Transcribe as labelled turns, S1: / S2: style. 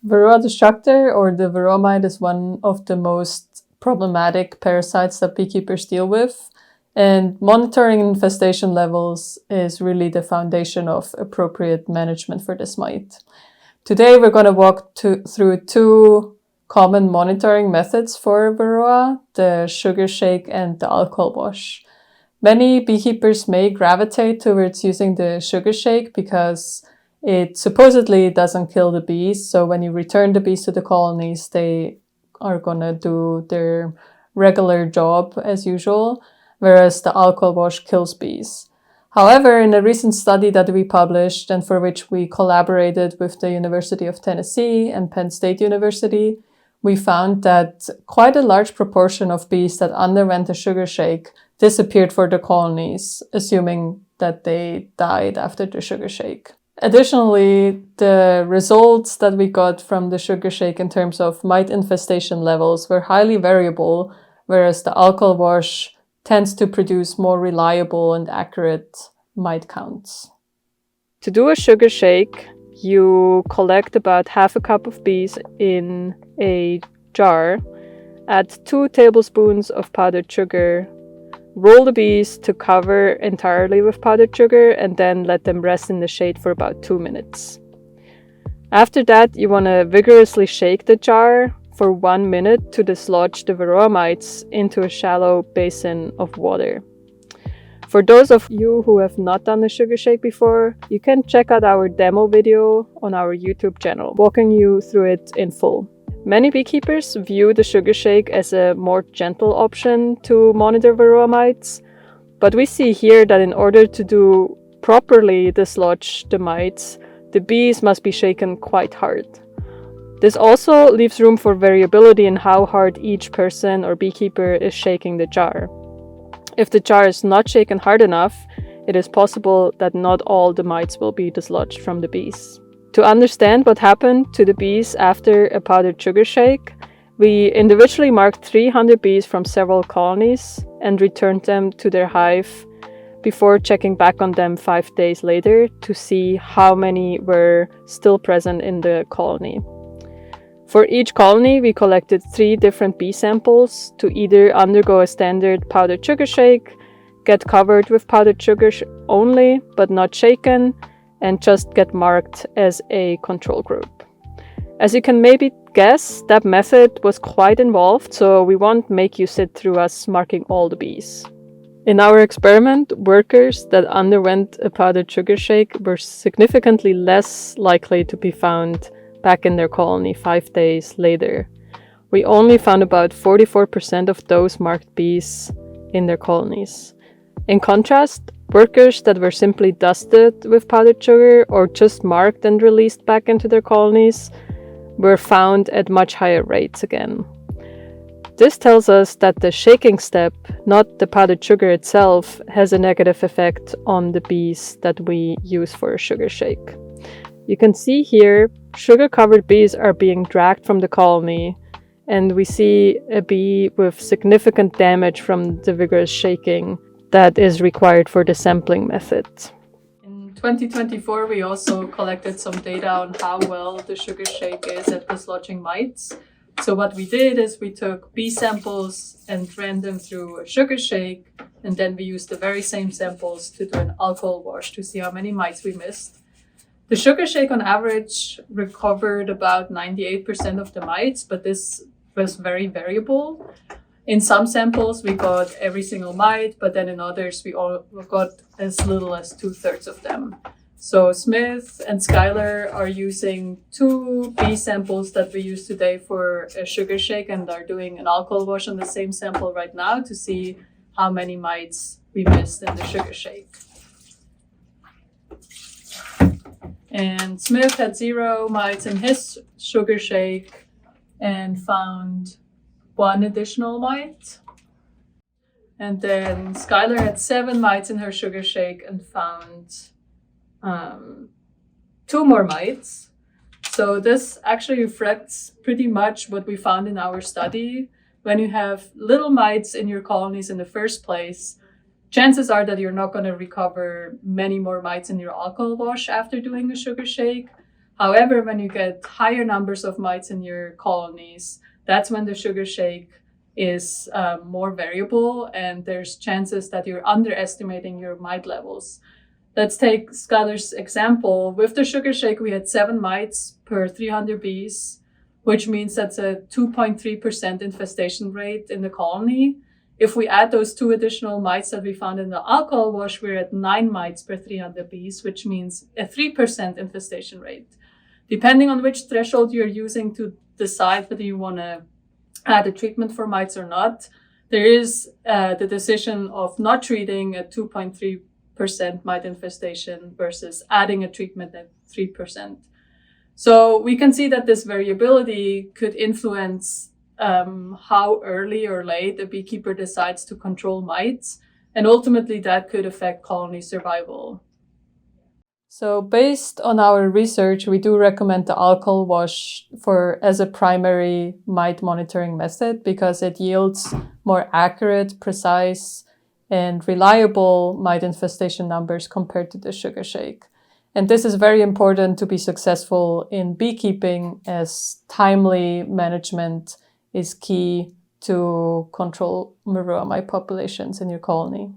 S1: Varroa destructor, or the Varroa mite, is one of the most problematic parasites that beekeepers deal with. And monitoring infestation levels is really the foundation of appropriate management for this mite. Today, we're going to walk through two common monitoring methods for Varroa, the sugar shake and the alcohol wash. Many beekeepers may gravitate towards using the sugar shake because it supposedly doesn't kill the bees. So when you return the bees to the colonies, they are going to do their regular job as usual, whereas the alcohol wash kills bees. However, in a recent study that we published and for which we collaborated with the University of Tennessee and Penn State University, we found that quite a large proportion of bees that underwent a sugar shake disappeared for the colonies, assuming that they died after the sugar shake. Additionally, the results that we got from the sugar shake in terms of mite infestation levels were highly variable, whereas the alcohol wash tends to produce more reliable and accurate mite counts. To do a sugar shake, you collect about half a cup of bees in a jar, add 2 tablespoons of powdered sugar, roll the bees to cover entirely with powdered sugar, and then let them rest in the shade for about 2 minutes. After that, you want to vigorously shake the jar for 1 minute to dislodge the Varroa mites into a shallow basin of water. For those of you who have not done a sugar shake before, you can check out our demo video on our YouTube channel, walking you through it in full. Many beekeepers view the sugar shake as a more gentle option to monitor Varroa mites, but we see here that in order to properly dislodge the mites, the bees must be shaken quite hard. This also leaves room for variability in how hard each person or beekeeper is shaking the jar. If the jar is not shaken hard enough, it is possible that not all the mites will be dislodged from the bees. To understand what happened to the bees after a powdered sugar shake, we individually marked 300 bees from several colonies and returned them to their hive before checking back on them 5 days later to see how many were still present in the colony. For each colony, we collected 3 different bee samples to either undergo a standard powdered sugar shake, get covered with powdered sugar only but not shaken, and just get marked as a control group. As you can maybe guess, that method was quite involved, so we won't make you sit through us marking all the bees. In our experiment, workers that underwent a powdered sugar shake were significantly less likely to be found back in their colony 5 days later. We only found about 44% of those marked bees in their colonies. In contrast, workers that were simply dusted with powdered sugar or just marked and released back into their colonies were found at much higher rates again. This tells us that the shaking step, not the powdered sugar itself, has a negative effect on the bees that we use for a sugar shake. You can see here, sugar-covered bees are being dragged from the colony, and we see a bee with significant damage from the vigorous shaking that is required for the sampling method. In 2024, we also collected some data on how well the sugar shake is at dislodging mites. So what we did is we took bee samples and ran them through a sugar shake, and then we used the very same samples to do an alcohol wash to see how many mites we missed. The sugar shake on average recovered about 98% of the mites, but this was very variable. In some samples, we got every single mite, but then in others, we all got as little as 2/3 of them. So Smith and Skylar are using 2 bee samples that we use today for a sugar shake and are doing an alcohol wash on the same sample right now to see how many mites we missed in the sugar shake. And Smith had 0 mites in his sugar shake and found 1 additional mite. And then Skylar had 7 mites in her sugar shake and found 2 more mites. So this actually reflects pretty much what we found in our study. When you have little mites in your colonies in the first place, chances are that you're not going to recover many more mites in your alcohol wash after doing a sugar shake. However, when you get higher numbers of mites in your colonies, that's when the sugar shake is more variable, and there's chances that you're underestimating your mite levels. Let's take Scudder's example. With the sugar shake, we had 7 mites per 300 bees, which means that's a 2.3% infestation rate in the colony. If we add those 2 additional mites that we found in the alcohol wash, we're at 9 mites per 300 bees, which means a 3% infestation rate. Depending on which threshold you're using to decide whether you want to add a treatment for mites or not, there is the decision of not treating a 2.3% mite infestation versus adding a treatment at 3%. So we can see that this variability could influence how early or late a beekeeper decides to control mites, and ultimately that could affect colony survival. So based on our research, we do recommend the alcohol wash as a primary mite monitoring method because it yields more accurate, precise, and reliable mite infestation numbers compared to the sugar shake. And this is very important to be successful in beekeeping, as timely management is key to control Varroa mite populations in your colony.